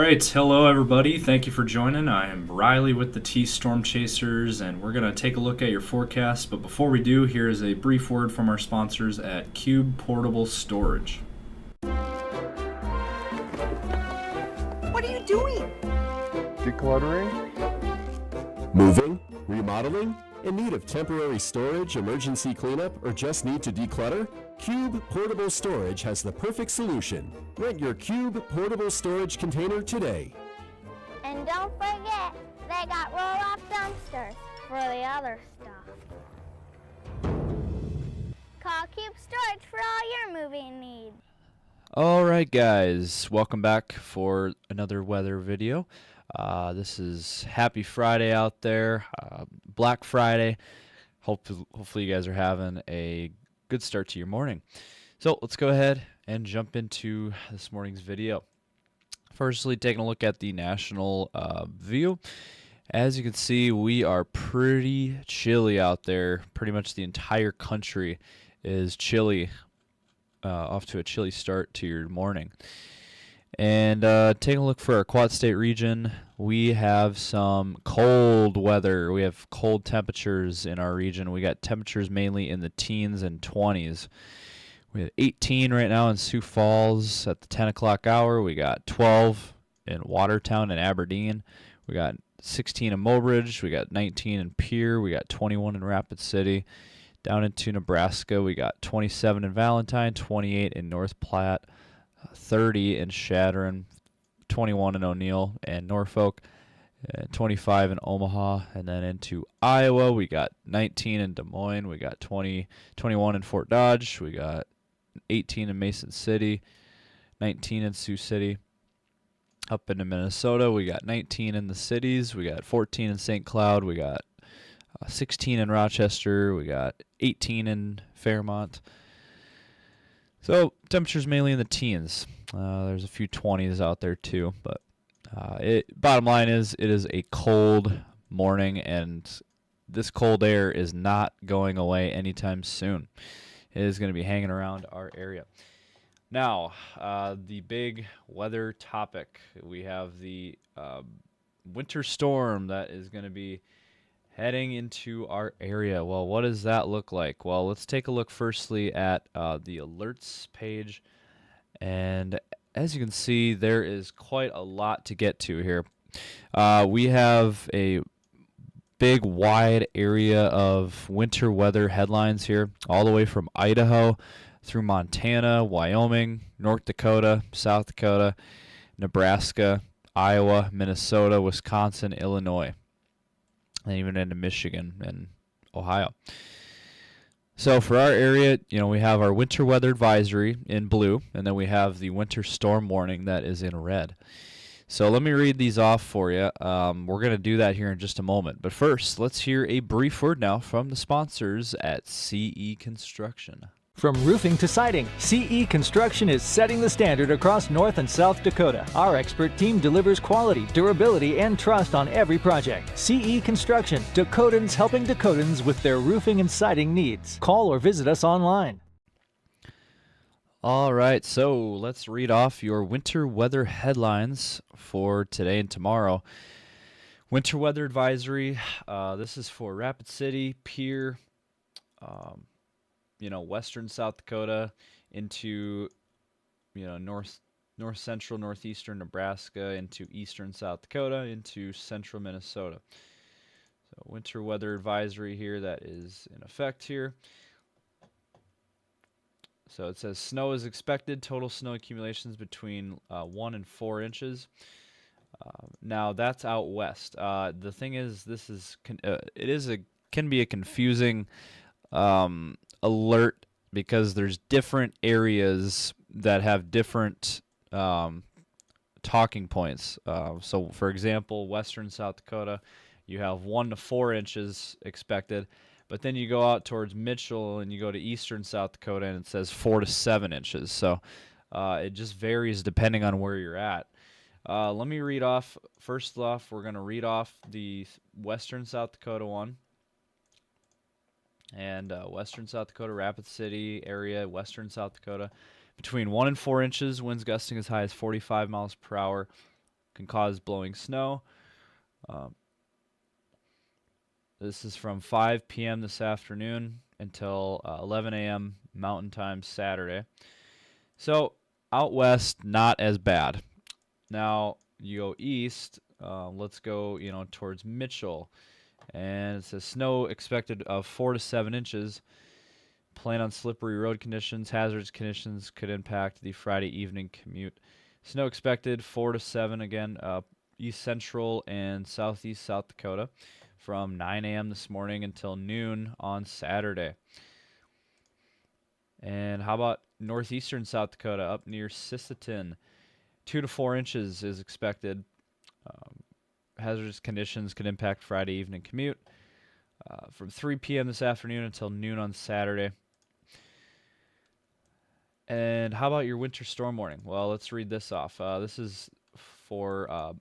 right, hello everybody. Thank you for joining. I am Riley with the T Storm Chasers, and we're going to take a look at your forecast. But before we do, here is a brief word from our sponsors at Cube Portable Storage. What are you doing? Decluttering? Moving? Remodeling? In need of temporary storage, emergency cleanup, or just need to declutter? Cube Portable Storage has the perfect solution. Rent your Cube Portable Storage container today. And don't forget, they got roll-off dumpsters for the other stuff. Call Cube Storage for all your moving needs. Alright guys, welcome back for another weather video. This is Happy Friday out there, Black Friday. Hopefully you guys are having a good start to your morning. So let's go ahead and jump into this morning's video. Firstly, taking a look at the national view. As you can see, we are pretty chilly out there. Pretty much the entire country is chilly, off to a chilly start to your morning. And taking a look for our Quad State region, we have some cold weather. We have cold temperatures in our region. We got temperatures mainly in the teens and 20s. We have 18 right now in Sioux Falls at the 10 o'clock hour. We got 12 in Watertown and Aberdeen. We got 16 in Mobridge. We got 19 in Pierre. We got 21 in Rapid City. Down into Nebraska, we got 27 in Valentine, 28 in North Platte, 30 in Chadron, 21 in O'Neill and Norfolk, 25 in Omaha, and then into Iowa, we got 19 in Des Moines, we got 21 in Fort Dodge, we got 18 in Mason City, 19 in Sioux City. Up into Minnesota, we got 19 in the cities, we got 14 in St. Cloud, we got 16 in Rochester, we got 18 in Fairmont. So temperatures mainly in the teens. There's a few 20s out there too, but bottom line is it is a cold morning, and this cold air is not going away anytime soon. It is going to be hanging around our area. Now, the big weather topic. We have the winter storm that is going to be heading into our area. Well, what does that look like? Well, let's take a look firstly at the alerts page. And as you can see, there is quite a lot to get to here. We have a big, wide area of winter weather headlines here, all the way from Idaho through Montana, Wyoming, North Dakota, South Dakota, Nebraska, Iowa, Minnesota, Wisconsin, Illinois, and even into Michigan and Ohio. So for our area, we have our winter weather advisory in blue, and then we have the winter storm warning that is in red. So let me read these off for you. We're going to do that here in just a moment. But first, let's hear a brief word now from the sponsors at CE Construction. From roofing to siding, CE Construction is setting the standard across North and South Dakota. Our expert team delivers quality, durability, and trust on every project. CE Construction, Dakotans helping Dakotans with their roofing and siding needs. Call or visit us online. All right, so let's read off your winter weather headlines for today and tomorrow. Winter weather advisory, this is for Rapid City, Pierre, western South Dakota into, north central, northeastern Nebraska, into eastern South Dakota, into central Minnesota. So winter weather advisory here that is in effect here. So it says snow is expected, total snow accumulations between 1 and 4 inches. Now that's out west. The thing is, can be a confusing alert because there's different areas that have different talking points. So for example, western South Dakota, you have 1 to 4 inches expected, but then you go out towards Mitchell and you go to eastern South Dakota and it says 4 to 7 inches. So it just varies depending on where you're at. Let me read off, first off, we're going to read off the western South Dakota one. And western South Dakota, Rapid City area, western South Dakota, between 1 and 4 inches, winds gusting as high as 45 miles per hour. can cause blowing snow. This is from 5 p.m. this afternoon until 11 a.m. Mountain Time Saturday. So out west, not as bad. Now you go east. Let's go, towards Mitchell, and it says snow expected of 4 to 7 inches. Plan on slippery road conditions. Hazardous conditions could impact the Friday evening commute. Snow expected 4 to 7 again. East Central and Southeast South Dakota from 9 a.m. this morning until noon on Saturday. And how about northeastern South Dakota up near Sisseton? 2 to 4 inches is expected. Hazardous conditions could impact Friday evening commute from 3 p.m. this afternoon until noon on Saturday. And how about your winter storm warning? Well, let's read this off. This is for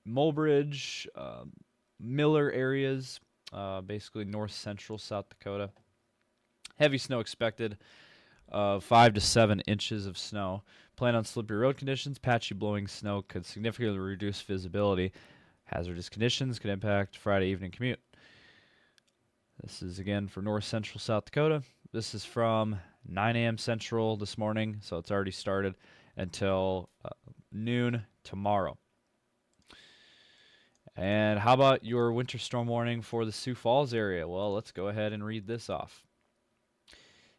Mulbridge, Miller areas, basically north central South Dakota. Heavy snow expected of 5 to 7 inches of snow. Plan on slippery road conditions. Patchy blowing snow could significantly reduce visibility. Hazardous conditions could impact Friday evening commute. This is again for north central South Dakota. This is from 9 a.m. Central this morning, so it's already started, until noon tomorrow. And how about your winter storm warning for the Sioux Falls area? Well, let's go ahead and read this off.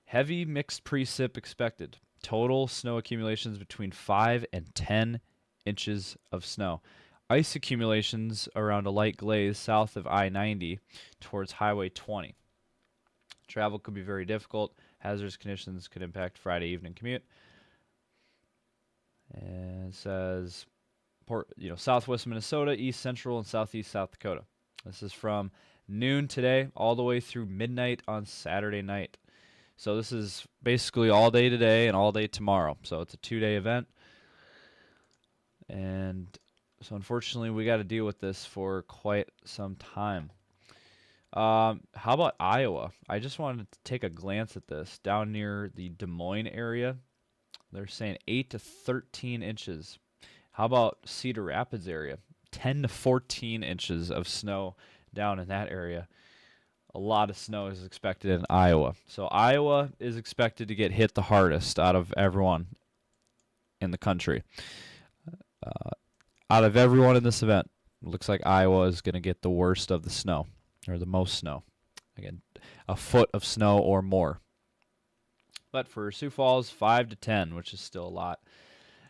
Heavy mixed precip expected. Total snow accumulations between 5 and 10 inches of snow. Ice accumulations around a light glaze south of I-90 towards Highway 20. Travel could be very difficult. Hazardous conditions could impact Friday evening commute. And it says, southwest Minnesota, east central, and southeast South Dakota. This is from noon today all the way through midnight on Saturday night. So this is basically all day today and all day tomorrow. So it's a 2-day event. And so unfortunately, we got to deal with this for quite some time. How about Iowa? I just wanted to take a glance at this. Down near the Des Moines area, they're saying 8 to 13 inches. How about Cedar Rapids area? 10 to 14 inches of snow down in that area. A lot of snow is expected in Iowa. So Iowa is expected to get hit the hardest out of everyone in the country. Out of everyone in this event, it looks like Iowa is going to get the worst of the snow, or the most snow. Again, a foot of snow or more. But for Sioux Falls, 5 to 10, which is still a lot.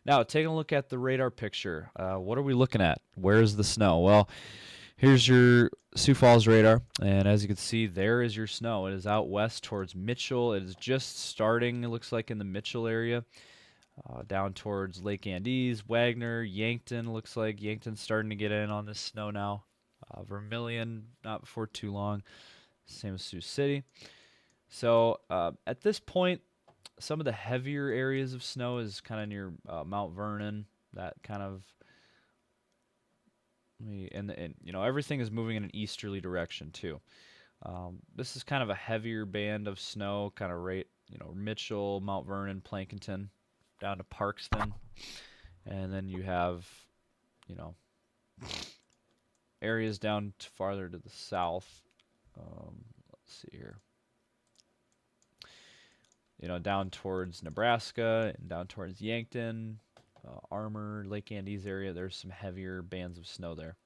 Now, taking a look at the radar picture, what are we looking at? Where's the snow? Well, here's your Sioux Falls radar, and as you can see, there is your snow. It is out west towards Mitchell. It is just starting, it looks like, in the Mitchell area. Down towards Lake Andes, Wagner, Yankton. Looks like Yankton's starting to get in on this snow now. Vermilion, not before too long. Same as Sioux City. So at this point, some of the heavier areas of snow is kind of near Mount Vernon. That kind of, and everything is moving in an easterly direction too. This is kind of a heavier band of snow, kind of right, Mitchell, Mount Vernon, Plankinton, down to Parkston, and then you have, areas down farther to the south. Let's see here. Down towards Nebraska and down towards Yankton, Armour, Lake Andes area. There's some heavier bands of snow there.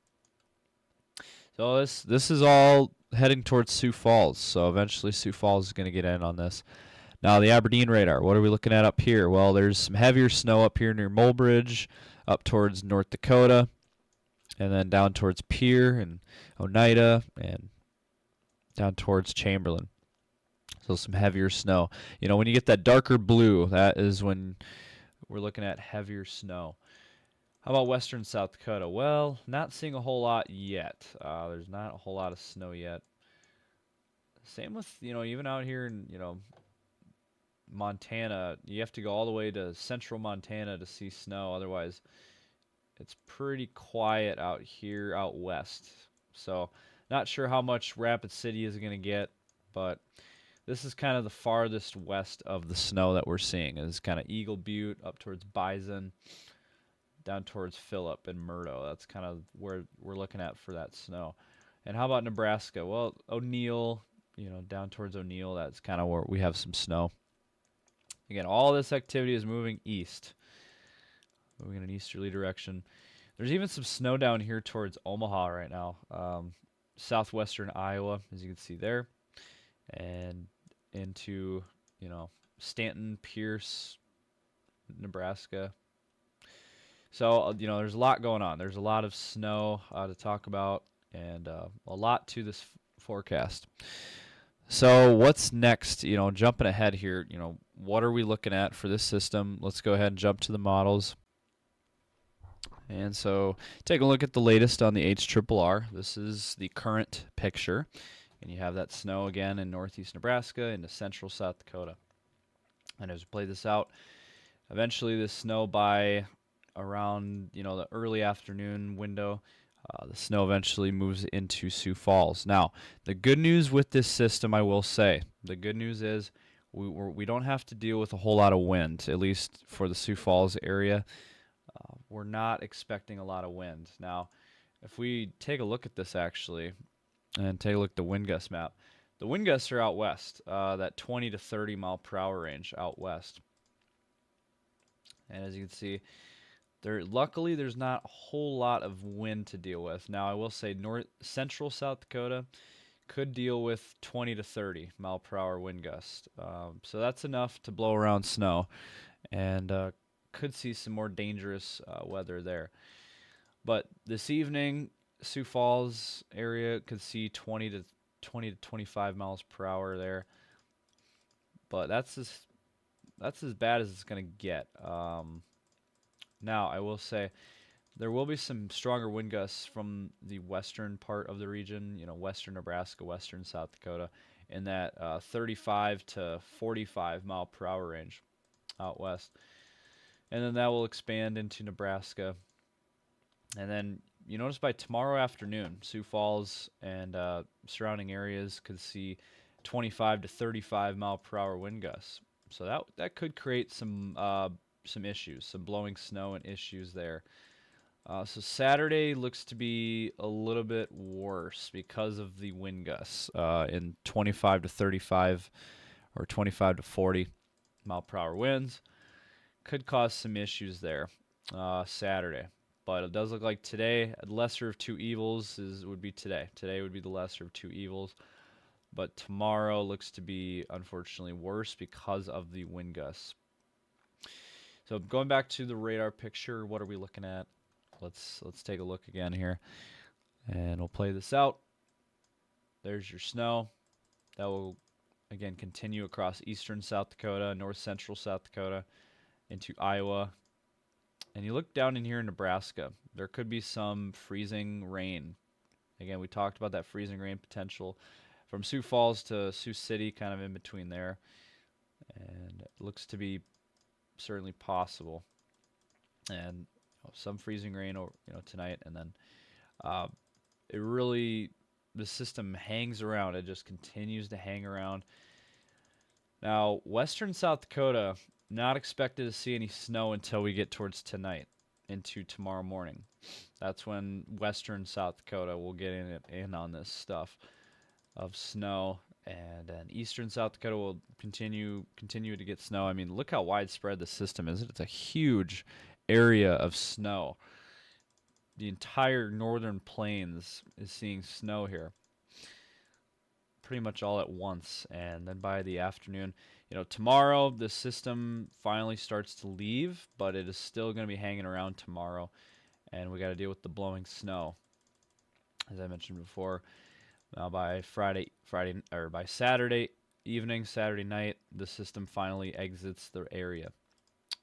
So this is all heading towards Sioux Falls. So eventually Sioux Falls is going to get in on this. Now the Aberdeen radar, what are we looking at up here? Well, there's some heavier snow up here near Mulbridge, up towards North Dakota, and then down towards Pierre and Oneida, and down towards Chamberlain. So some heavier snow. When you get that darker blue, that is when we're looking at heavier snow. How about western South Dakota? Well, not seeing a whole lot yet. There's not a whole lot of snow yet. Same with, even out here in, Montana, you have to go all the way to central Montana to see snow. Otherwise, it's pretty quiet out here out west. So, not sure how much Rapid City is going to get, but this is kind of the farthest west of the snow that we're seeing. Is kind of Eagle Butte up towards Bison. down towards Phillip and Murdo. That's kind of where we're looking at for that snow. And how about Nebraska? Well, O'Neill, down towards O'Neill, that's kind of where we have some snow. Again, all this activity is moving east, moving in an easterly direction. There's even some snow down here towards Omaha right now, southwestern Iowa, as you can see there, and into, Stanton, Pierce, Nebraska. So, there's a lot going on. There's a lot of snow to talk about, and a lot to this forecast. So what's next? Jumping ahead here, what are we looking at for this system? Let's go ahead and jump to the models. And so take a look at the latest on the HRRR. This is the current picture. And you have that snow again in northeast Nebraska into central South Dakota. And as we play this out, eventually this snow by around, the early afternoon window, the snow eventually moves into Sioux Falls. Now, the good news with this system, I will say, the good news is we don't have to deal with a whole lot of wind, at least for the Sioux Falls area. We're not expecting a lot of wind. Now, if we take a look at this actually, and take a look at the wind gust map, the wind gusts are out west, that 20 to 30 mile per hour range out west. And as you can see, luckily there's not a whole lot of wind to deal with. Now I will say central South Dakota could deal with 20 to 30 mile per hour wind gust. So that's enough to blow around snow, and could see some more dangerous weather there. But this evening, Sioux Falls area could see 20 to 25 miles per hour there. But that's as bad as it's going to get. Now, I will say there will be some stronger wind gusts from the western part of the region, western Nebraska, western South Dakota, in that 35 to 45 mile per hour range out west. And then that will expand into Nebraska. And then you notice by tomorrow afternoon, Sioux Falls and surrounding areas could see 25 to 35 mile per hour wind gusts. So that could create some issues, some blowing snow and issues there. So Saturday looks to be a little bit worse because of the wind gusts in 25 to 35 or 25 to 40 mile per hour winds. Could cause some issues there Saturday. But it does look like today, the lesser of two evils would be today. Today would be the lesser of two evils. But tomorrow looks to be, unfortunately, worse because of the wind gusts. So going back to the radar picture, what are we looking at? Let's take a look again here, and we'll play this out. There's your snow. That will, again, continue across eastern South Dakota, north central South Dakota, into Iowa. And you look down in here in Nebraska, there could be some freezing rain. Again, we talked about that freezing rain potential from Sioux Falls to Sioux City, kind of in between there. And it looks to be certainly possible. And some freezing rain tonight, and then the system hangs around. It just continues to hang around. Now, western South Dakota, not expected to see any snow until we get towards tonight into tomorrow morning. That's when western South Dakota will get in on this stuff of snow, and then eastern South Dakota will continue to get snow. I mean, look how widespread the system is. It's a huge area of snow. The entire northern plains is seeing snow here pretty much all at once. And then by the afternoon, tomorrow the system finally starts to leave, but it is still going to be hanging around tomorrow, and we got to deal with the blowing snow, as I mentioned before. Now by by Saturday evening, Saturday night, the system finally exits the area.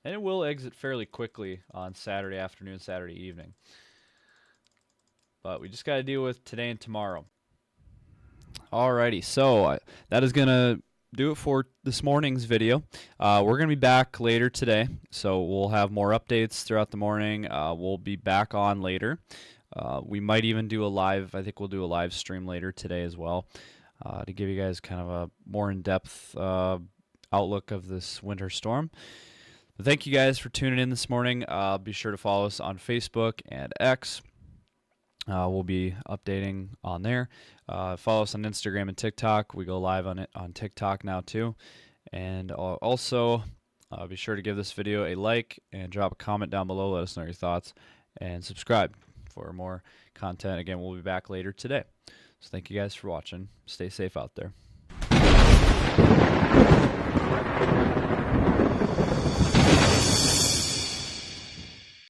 And it will exit fairly quickly on Saturday afternoon, Saturday evening. But we just got to deal with today and tomorrow. Alrighty, so that is going to do it for this morning's video. We're going to be back later today, so we'll have more updates throughout the morning. We'll be back on later. We might even do a live, I think we'll do a live stream later today as well, to give you guys kind of a more in-depth outlook of this winter storm. But thank you guys for tuning in this morning. Be sure to follow us on Facebook and X. We'll be updating on there. Follow us on Instagram and TikTok. We go live on TikTok now too. And also be sure to give this video a like and drop a comment down below. Let us know your thoughts and subscribe for more content. Again, we'll be back later today. So thank you guys for watching. Stay safe out there.